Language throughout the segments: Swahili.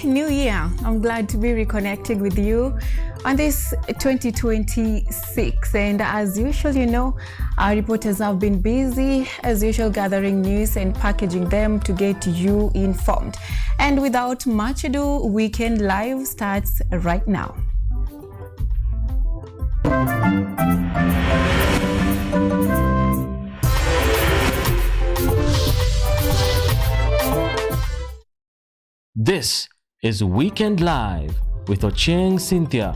New Year. I'm glad to be reconnecting with you on this 2026. And as usual, you know, our reporters have been busy, as usual, gathering news and packaging them to get you informed. And without much ado, Weekend Live starts right now. This is Weekend Live with Ochieng, Cynthia.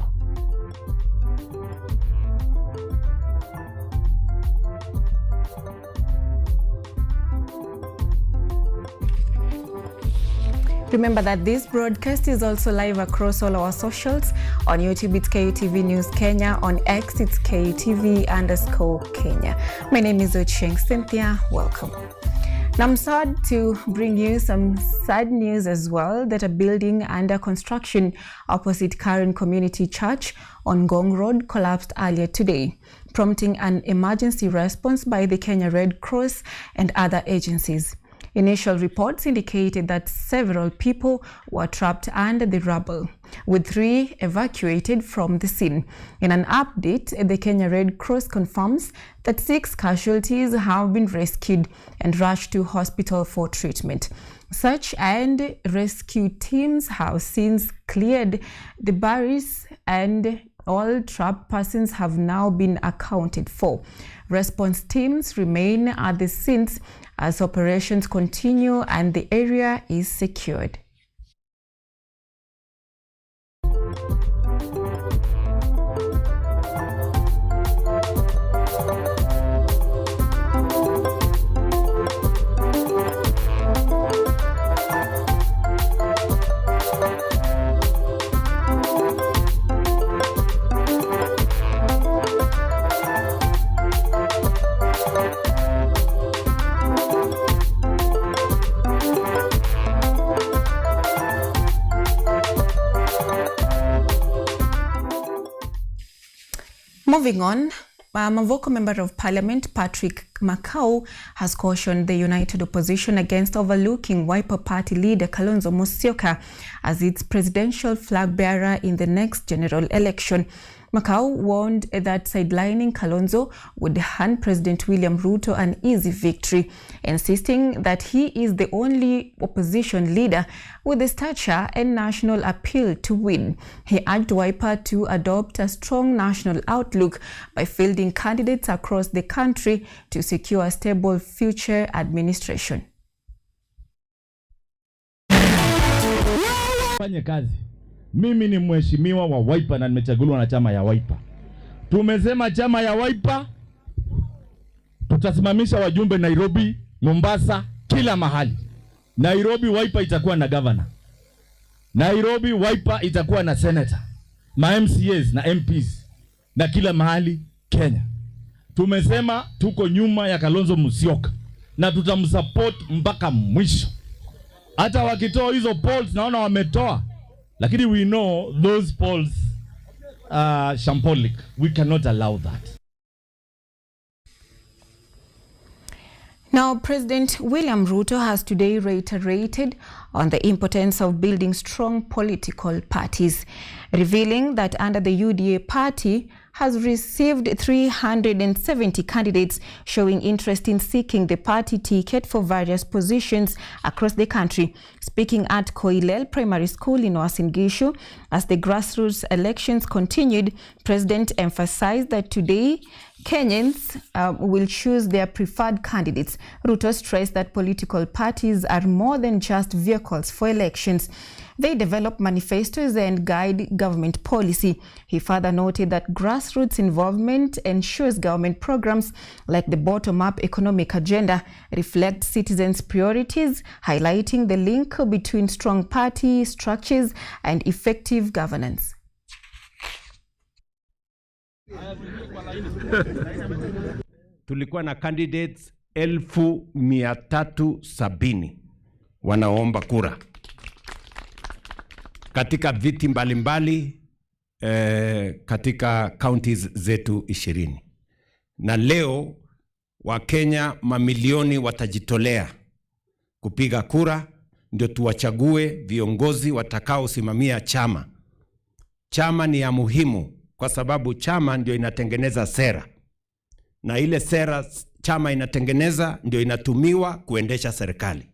Remember that this broadcast is also live across all our socials. On YouTube, it's KUTV News Kenya. On X, it's KUTV_Kenya. My name is Ochieng, Cynthia. Welcome. Now, I'm sad to bring you some sad news as well, that a building under construction opposite Karen Community Church on Ngong Road collapsed earlier today, prompting an emergency response by the Kenya Red Cross and other agencies. Initial reports indicated that several people were trapped under the rubble, with 3 evacuated from the scene. In an update, the Kenya Red Cross confirms that 6 casualties have been rescued and rushed to hospital for treatment. Search and rescue teams have since cleared the barriers and all trapped persons have now been accounted for. Response teams remain at the scenes as operations continue and the area is secured. Moving on, Mavoko Member of Parliament Patrick Makau has cautioned the united opposition against overlooking Wiper Party leader Kalonzo Musyoka as its presidential flag bearer in the next general election. Makau warned that sidelining Kalonzo would hand President William Ruto an easy victory, insisting that he is the only opposition leader with the stature and national appeal to win. He urged Wiper to adopt a strong national outlook by fielding candidates across the country to secure a stable future administration. Mimi ni mheshimiwa wa Wiper na nimechaguliwa na chama ya Wiper. Tumesema chama ya Wiper tutasimamisha wajumbe Nairobi, Mombasa, kila mahali. Nairobi Wiper itakuwa na governor. Nairobi Wiper itakuwa na senator, ma MCAs na MPs na kila mahali Kenya. Tumesema tuko nyuma ya Kalonzo Musyoka na tutamsupport mpaka mwisho. Hata wakitoa hizo polls naona wametoa, lakini we know those polls are shambolic. We cannot allow that. Now, President William Ruto has today reiterated on the importance of building strong political parties, revealing that under the UDA party has received 370 candidates showing interest in seeking the party ticket for various positions across the country. Speaking at Koilel Primary School in Uasin Gishu as the grassroots elections continued, President emphasized that today Kenyans will choose their preferred candidates. Ruto stressed that political parties are more than just vehicles for elections. They develop manifestos and guide government policy. He further noted that grassroots involvement ensures government programs like the bottom-up economic agenda reflect citizens' priorities, highlighting the link between strong party structures and effective governance. Tulikuwa na candidates 1370 wanaomba kura katika viti mbalimbali katika counties zetu 20. Na leo Wakenya mamilioni watajitolea kupiga kura ndio tuwachague viongozi watakaosimamia chama. Chama ni ya muhimu kwa sababu chama ndio inatengeneza sera. Na ile sera chama inatengeneza ndio inatumiwa kuendesha serikali.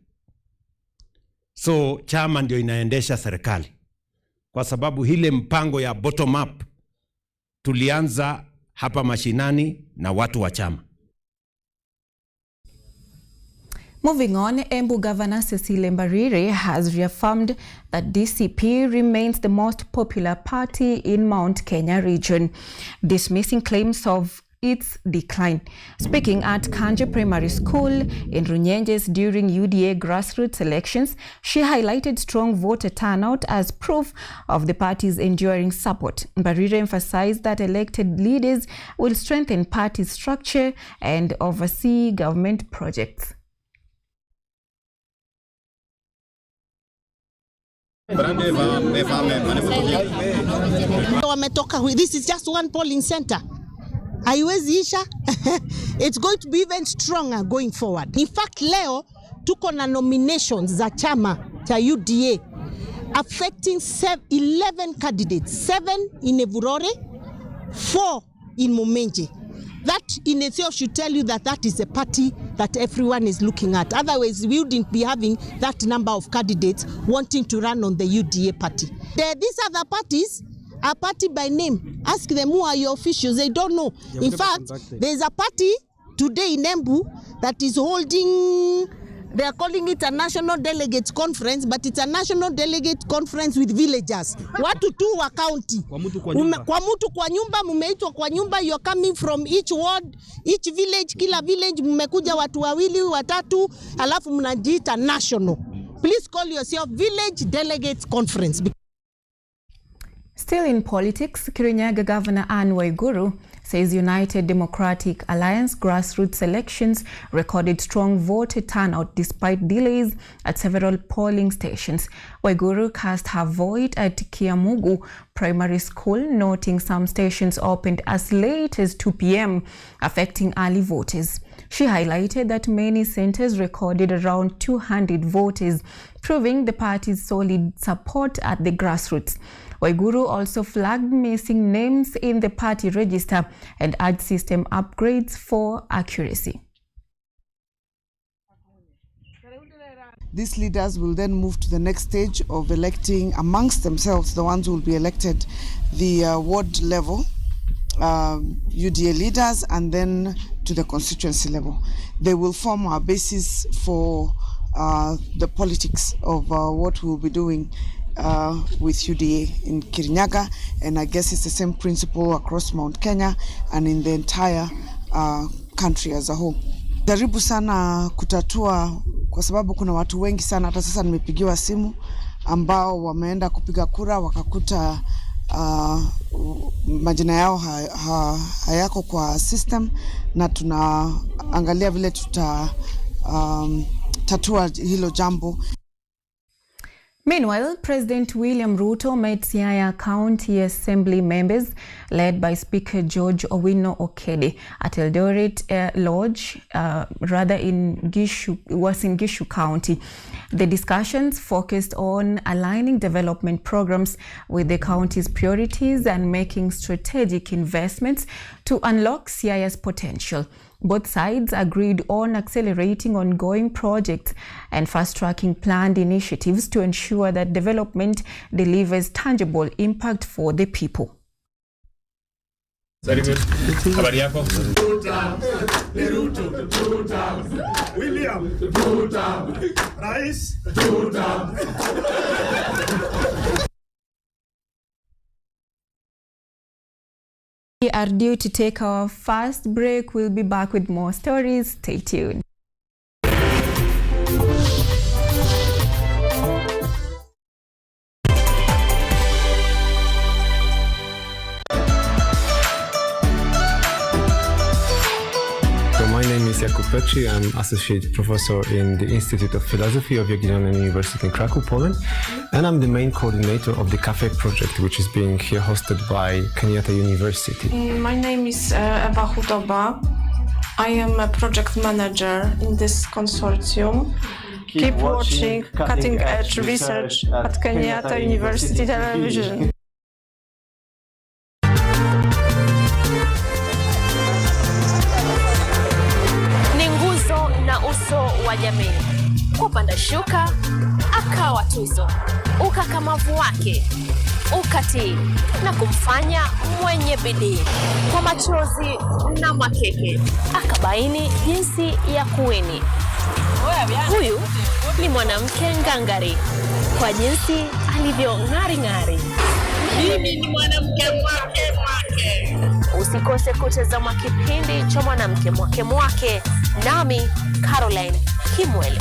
So chama ndio inaendesha serikali. Kwa sababu ile mpango ya bottom up tulianza hapa mashinani na watu wa chama. Moving on, Embu Governor Cecily Mbarire has reaffirmed that DCP remains the most popular party in Mount Kenya region, dismissing claims of its decline. Speaking at Kanje Primary School in Runyenjes during UDA grassroots elections, she highlighted strong voter turnout as proof of the party's enduring support. Mbarire emphasized that elected leaders will strengthen party structure and oversee government projects. This is just one polling center. Haiwezi isha. It's going to be even stronger going forward. In fact, leo tuko na nominations za chama cha UDA affecting 11 candidates, 7 in Evurore, 4 in Momenje. That in itself should tell you that that is a party that everyone is looking at. Otherwise, we wouldn't be having that number of candidates wanting to run on the UDA party. These other parties are party by name. Ask them who are your officials. They don't know. In fact, there is a party today in Embu that is holding, they are calling it a national delegates conference, but it's a national delegate conference with villagers. Watu tu wa county. Kwa mutu kwa nyumba, mumeitwa kwa nyumba, you're coming from each ward, each village, kila village, mmekuja watu wawili, watatu, alafu mnajiita national. Please call yourself village delegates conference. Still in politics, Kirinyaga Governor Anne Waiguru says United Democratic Alliance grassroots elections recorded strong voter turnout despite delays at several polling stations. Waiguru cast her vote at Kiamugu Primary School, noting some stations opened as late as 2 p.m., affecting early voters. She highlighted that many centers recorded around 200 voters, proving the party's solid support at the grassroots. Waiguru also flagged missing names in the party register and urged system upgrades for accuracy. These leaders will then move to the next stage of electing amongst themselves, the ones who will be elected, the ward level UDA leaders, and then to the constituency level. They will form our basis for the politics of what we'll be doing with UDA in Kirinyaga, and I guess it's the same principle across Mount Kenya and in the entire country as a whole. Jaribu sana kutatua kwa sababu kuna watu wengi sana, hata sasa nimepigiwa simu ambao wameenda kupiga kura wakakuta majina yao hayako kwa system, na tunaangalia vile tatua hilo jambo. Meanwhile, President William Ruto met Siaya County Assembly members led by Speaker George Owino Okede at Eldoret Lodge, in Gishu County. The discussions focused on aligning development programs with the county's priorities and making strategic investments to unlock Siaya's potential. Both sides agreed on accelerating ongoing projects and fast-tracking planned initiatives to ensure that development delivers tangible impact for the people. Very good. Habari yako? William. Rais. We are due to take our first break. We'll be back with more stories. Stay tuned. My name is Kutv. I'm Associate Professor in the Institute of Philosophy of Jagiellonian University in Krakow, Poland. And I'm the main coordinator of the Cafe project, which is being here hosted by Kenyatta University. My name is Ewa Hudoba. I am a project manager in this consortium. Keep watching cutting-edge research at Kenyatta University Television. Ni nguzo na uso wa jamii. Kupanda shuka, akawa tuzo. Ukakamavu wake, ukatii na kumfanya mwenye bidii. Kwa machozi na makeke, akabaini jinsi ya kuweni. Huyu ni mwanamke ngangari, kwa jinsi alivyo ng'ari. Mimi ni mwanamke mwake. Usikose kutazama kipindi cha mwanamke mwake, nami Caroline Kimwele.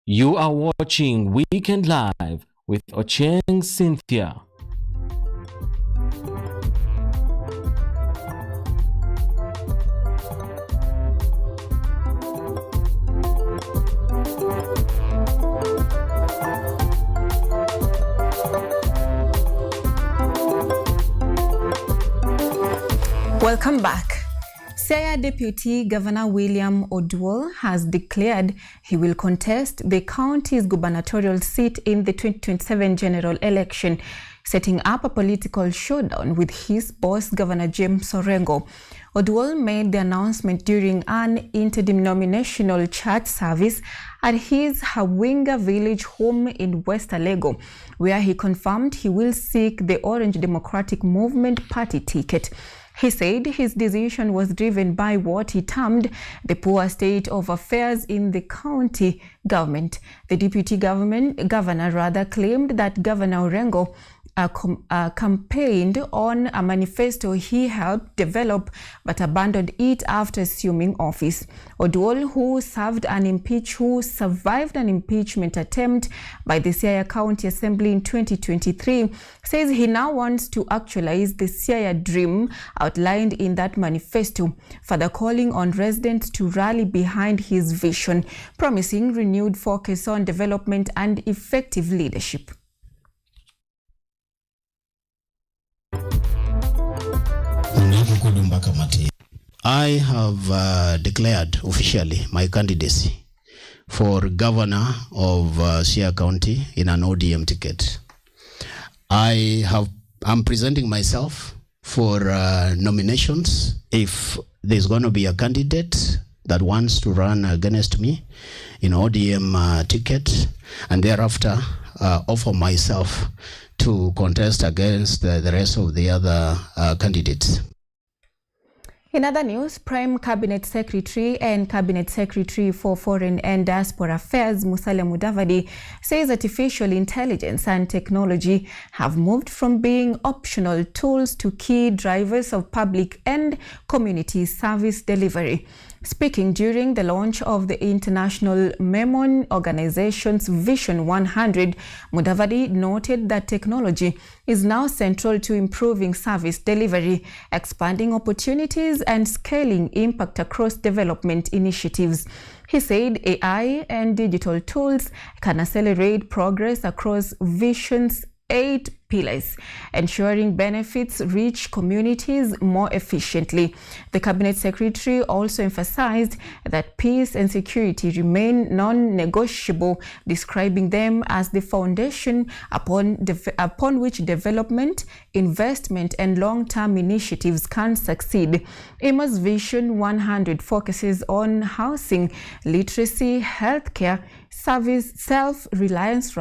You are watching Weekend Live with Ochieng Cynthia. Welcome back. Siaya Deputy Governor William Oduol has declared he will contest the county's gubernatorial seat in the 2027 general election, setting up a political showdown with his boss, Governor James Orengo. Oduol made the announcement during an interdenominational church service at his Hawinga village home in West Alego, where he confirmed he will seek the Orange Democratic Movement party ticket. He said his decision was driven by what he termed the poor state of affairs in the county government. The deputy governor claimed that Governor Orengo campaigned on a manifesto he helped develop but abandoned it after assuming office. Oduol, who survived an impeachment attempt by the Siaya County Assembly in 2023, says he now wants to actualize the Siaya dream outlined in that manifesto, further calling on residents to rally behind his vision, promising renewed focus on development and effective leadership. I have declared officially my candidacy for governor of Siaya County in an ODM ticket. I'm presenting myself for nominations if there's going to be a candidate that wants to run against me in ODM ticket, and thereafter offer myself to contest against the rest of the other candidates. In other news, Prime Cabinet Secretary and Cabinet Secretary for Foreign and Diaspora Affairs, Musalia Mudavadi, says artificial intelligence and technology have moved from being optional tools to key drivers of public and community service delivery. Speaking during the launch of the International Memon Organization's Vision 100, Mudavadi noted that technology is now central to improving service delivery, expanding opportunities, and scaling impact across development initiatives. He said AI and digital tools can accelerate progress across Vision's 8 pillars, ensuring benefits reach communities more efficiently. The Cabinet Secretary also emphasized that peace and security remain non-negotiable, describing them as the foundation upon which development, investment, and long-term initiatives can succeed. IMA's Vision 100 focuses on housing, literacy, healthcare, self-reliance,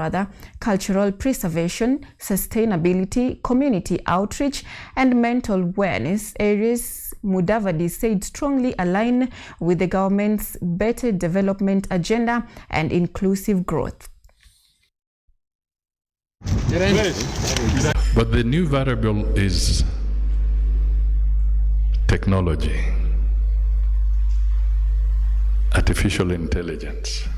cultural preservation, sustainability, community outreach, and mental wellness, areas Mudavadi said strongly align with the government's better development agenda and inclusive growth. But the new variable is technology, artificial intelligence.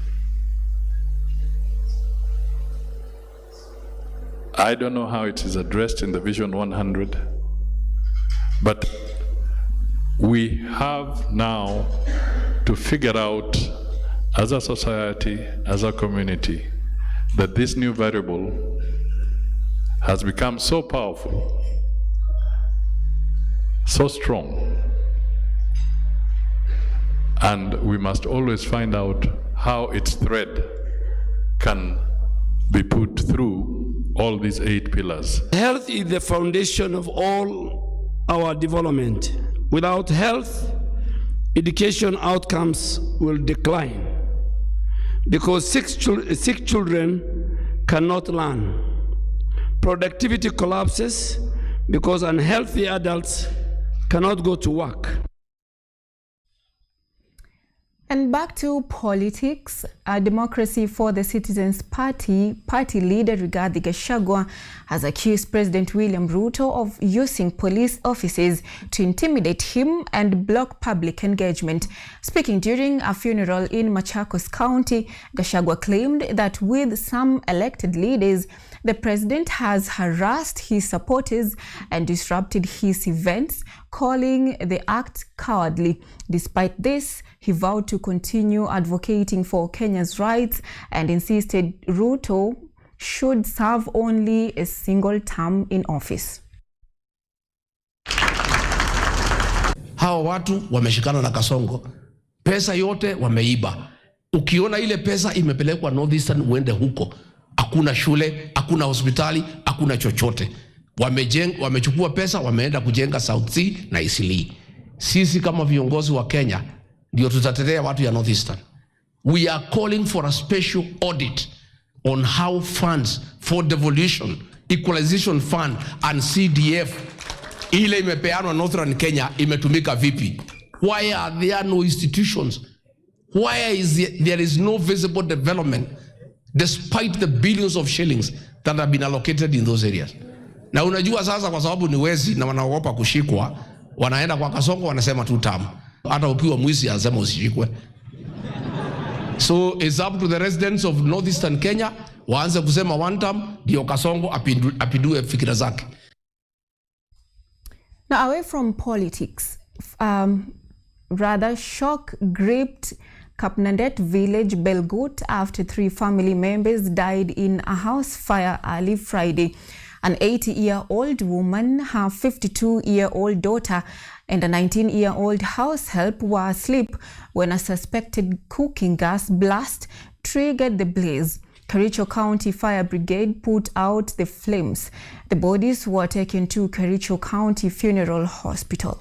I don't know how it is addressed in the Vision 100, but we have now to figure out as a society, as a community, that this new variable has become so powerful, so strong, and we must always find out how its thread can be put through all these 8 pillars. Health is the foundation of all our development. Without health, education outcomes will decline because sick children cannot learn. Productivity collapses because unhealthy adults cannot go to work. And back to politics, Democracy for the Citizens Party leader Rigathi Gachagua has accused President William Ruto of using police officers to intimidate him and block public engagement. Speaking during a funeral in Machakos County, Gachagua claimed that with some elected leaders, the president has harassed his supporters and disrupted his events, calling the act cowardly. Despite this, he vowed to continue advocating for Kenya's rights and insisted Ruto should serve only a single term in office. Hawa watu wameshikana na Kasongo. Pesa yote wameiba. Ukiona ile pesa imepelekwa Northeastern, uende huko. Hakuna shule, hakuna hospitali, hakuna chochote. Wamechukua pesa, wameenda kujenga South Sea na Eastleigh. Sisi kama viongozi wa Kenya ndio tutatetea watu ya Northeastern. We are calling for a special audit on how funds for devolution, equalization fund and CDF ile imepeanwa Northern Kenya imetumika vipi? Why are there no institutions? Why there is no visible development despite the billions of shillings that have been allocated in those areas? Na unajua sasa kwa sababu ni wezi na wanaogopa kushikwa, wanaenda kwa Kasongo wanasema 2 term. Hata ukiwa mwizi anasema usishikwe. So it's up to the residents of Northeastern Kenya waanze kusema 1 term ndio Kasongo apindue fikira zake. Now, away from politics, rather shock gripped Kapnandet village Belgut after 3 family members died in a house fire early Friday. An 80-year-old woman, her 52-year-old daughter, and a 19-year-old house help were asleep when a suspected cooking gas blast triggered the blaze. Kericho County Fire Brigade put out the flames. The bodies were taken to Kericho County Funeral Hospital.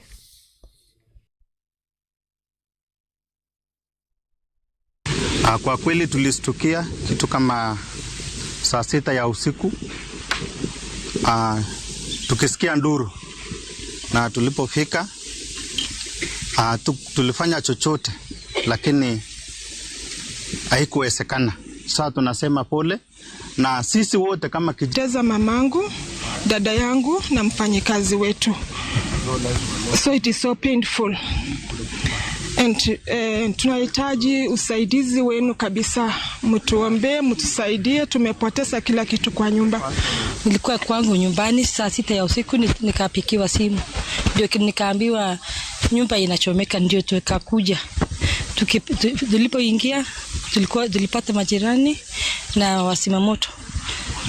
Kwa kweli tulistukia kitu kama saa 6 ya usiku. Tukisikia nduru na tulipofika tulifanya chochote lakini haikuwezekana. Sasa tunasema pole na sisi wote kama kijana, mamangu, dada yangu na mfanyikazi wetu. So it is so painful. And tunahitaji usaidizi wenu kabisa. Mtuombe, mtusaidie, tumepoteza kila kitu kwa nyumba. Nilikuwa kwangu nyumbani saa 6 ya usiku nikapikiwa simu. Ndio nikaambiwa nyumba inachomeka, ndio tukakuja. Tulipoingia tulipata majirani na wasimamoto.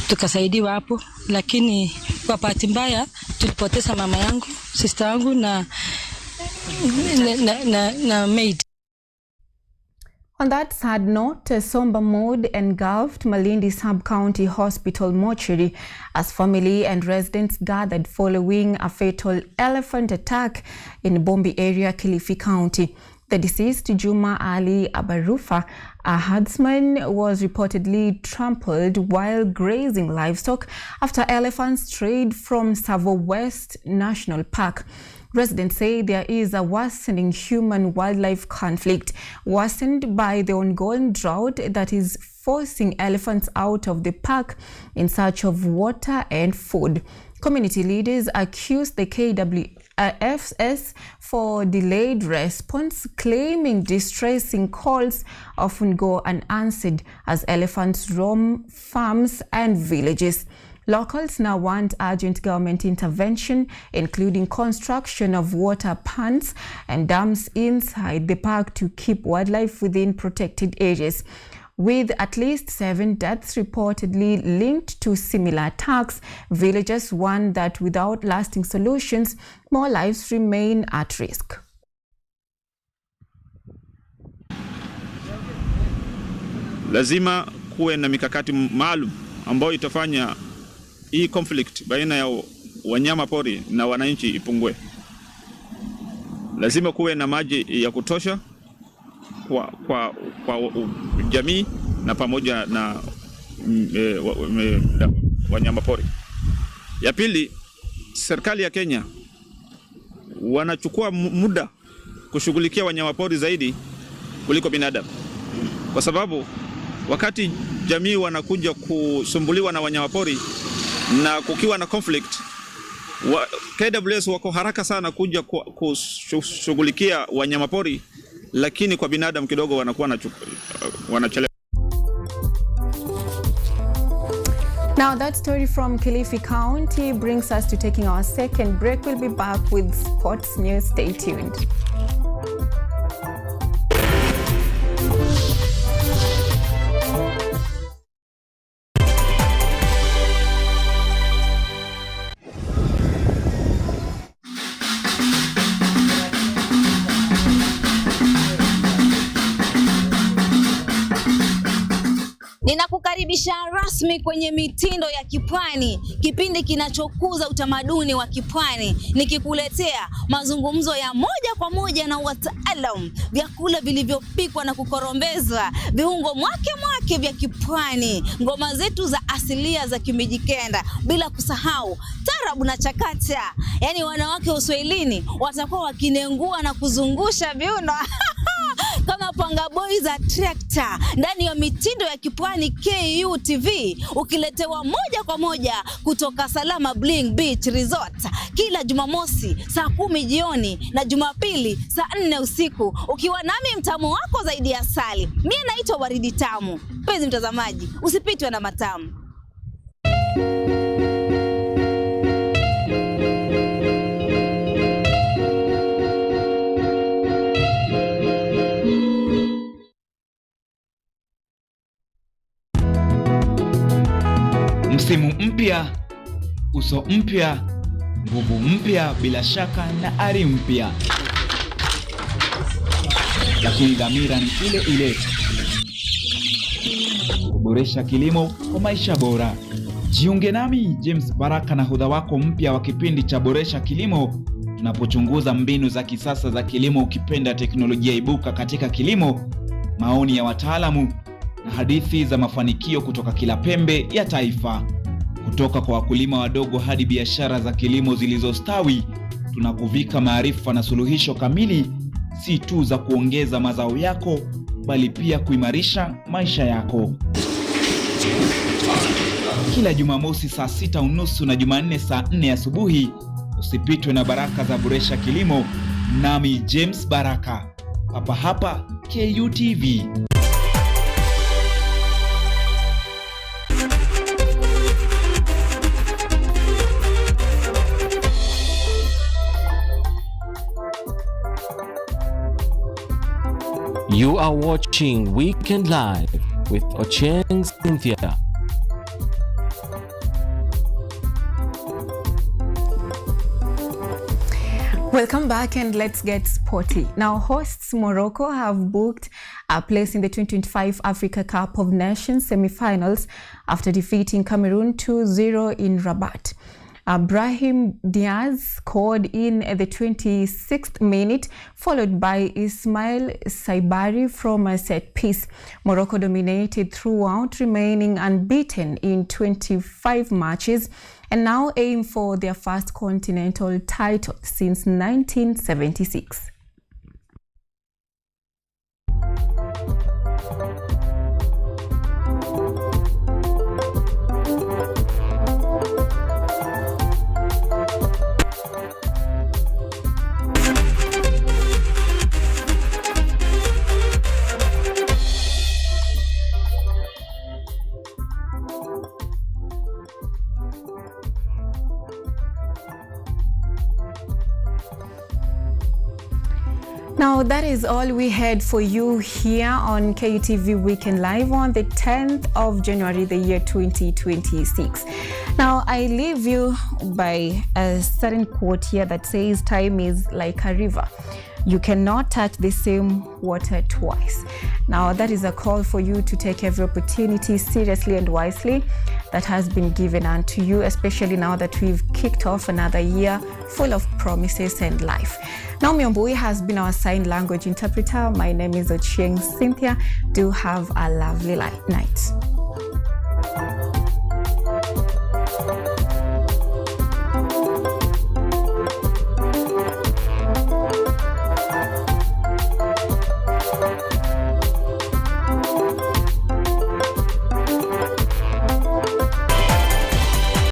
Tukasaidiwa hapo, lakini kwa bahati mbaya tulipoteza mama yangu, sister yangu na maid. On that sad note, a somber mood engulfed Malindi Sub-County Hospital mortuary as family and residents gathered following a fatal elephant attack in Bombi area, Kilifi County. The deceased, Juma Ali Abarufa, a herdsman, was reportedly trampled while grazing livestock after elephants strayed from Savo West National Park. Residents say there is a worsening human-wildlife conflict, worsened by the ongoing drought that is forcing elephants out of the park in search of water and food. Community leaders accuse the KWFS for delayed response, claiming distressing calls often go unanswered as elephants roam farms and villages. Locals now want urgent government intervention, including construction of water ponds and dams inside the park to keep wildlife within protected areas. With at least 7 deaths reportedly linked to similar attacks, villagers warn that without lasting solutions, more lives remain at risk. Lazima kuwe na mikakati maalum ambayo itafanya hii conflict baina ya wanyama pori na wananchi ipungue. Lazima kuwe na maji ya kutosha kwa jamii na pamoja na wanyama pori. Ya pili, serikali ya Kenya wanachukua muda kushughulikia wanyama pori zaidi kuliko binadamu. Kwa sababu wakati jamii wanakuja kusumbuliwa na wanyama pori na kukiwa na conflict, KWS wako haraka sana kuja kushughulikia wanyama pori, lakini kwa binadamu kidogo wanakuwa wanachelewa. Now that story from Kilifi County brings us to taking our second break. We'll be back with sports news. Stay tuned. Ninakukaribisha rasmi kwenye Mitindo ya Kipwani, kipindi kinachokuza utamaduni wa Kipwani, nikikuletea mazungumzo ya moja kwa moja na wataalamu, vyakula vilivyopikwa na kukorombezwa, viungo mwake vya Kipwani, ngoma zetu za asilia za Kimijikenda, bila kusahau tarabu na chakacha. Yaani wanawake Uswahilini watakuwa wakinengua na kuzungusha viuno kama panga boy za trekta ndani ya Mitindo ya Kipwani KUTV, ukiletewa moja kwa moja kutoka Salama Bling Beach Resort kila Jumamosi saa 10 jioni na Jumapili saa 4 usiku, ukiwa nami mtamu wako zaidi ya asali. Mimi naitwa Waridi Tamu. Mpenzi mtazamaji, usipitwe na matamu. Msimu mpya, uso mpya, nguvu mpya bila shaka na ari mpya. Lakini dhamira ni ile ile. Kuboresha kilimo kwa maisha bora. Jiunge nami James Baraka na hodha wako mpya wa kipindi cha Boresha Kilimo, tunapochunguza mbinu za kisasa za kilimo, ukipenda teknolojia ibuka katika kilimo, maoni ya wataalamu na hadithi za mafanikio kutoka kila pembe ya taifa. Kutoka kwa wakulima wadogo hadi biashara za kilimo zilizostawi, tunakuvika maarifa na suluhisho kamili, si tu za kuongeza mazao yako, bali pia kuimarisha maisha yako. Kila Jumamosi saa 6:30 na Jumanne saa 4 asubuhi, usipitwe na baraka za Boresha Kilimo, nami James Baraka, hapa KUTV. You are watching Weekend Live with Ochieng, Cynthia. Welcome back, and let's get sporty. Now, hosts Morocco have booked a place in the 2025 Africa Cup of Nations semi-finals after defeating Cameroon 2-0 in Rabat. Brahim Diaz scored in the 26th minute, followed by Ismail Saibari from a set piece. Morocco dominated throughout, remaining unbeaten in 25 matches, and now aim for their first continental title since 1976. Now, that is all we had for you here on KUTV Weekend Live on the 10th of January, the year 2026. Now, I leave you by a certain quote here that says, time is like a river. You cannot touch the same water twice. Now, that is a call for you to take every opportunity seriously and wisely that has been given unto you, especially now that we've kicked off another year full of promises and life. Now, Miombui has been our sign language interpreter. My name is Ochieng Cynthia. Do have a lovely night.